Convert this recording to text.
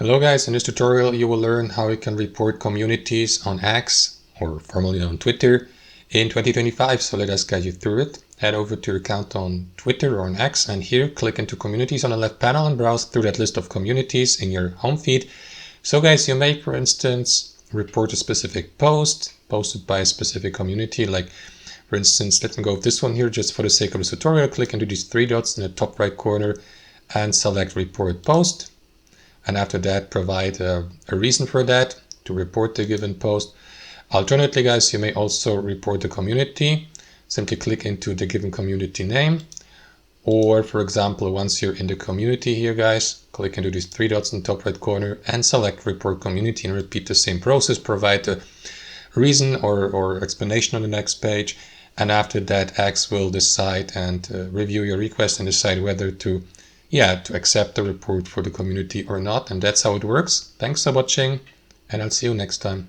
Hello guys, in this tutorial you will learn how you can report communities on X, or formerly on Twitter, in 2025. So let us guide you through it. Head over to your account on Twitter or on X, and here click into communities on the left panel and browse through that list of communities in your home feed. So guys, you may, for instance, report a specific post posted by a specific community. Like, for instance, let me go with this one here just for the sake of this tutorial. Click into these three dots in the top right corner and select report post. And after that, provide a reason for that to report the given post. Alternatively, guys, you may also report the community. Simply click into the given community name. Or, for example, once you're in the community here, guys, click into these three dots in the top right corner and select report community and repeat the same process. Provide a reason or explanation on the next page. And after that, X will decide and review your request and decide whether to accept the report for the community or not. And that's how it works. Thanks for watching, and I'll see you next time.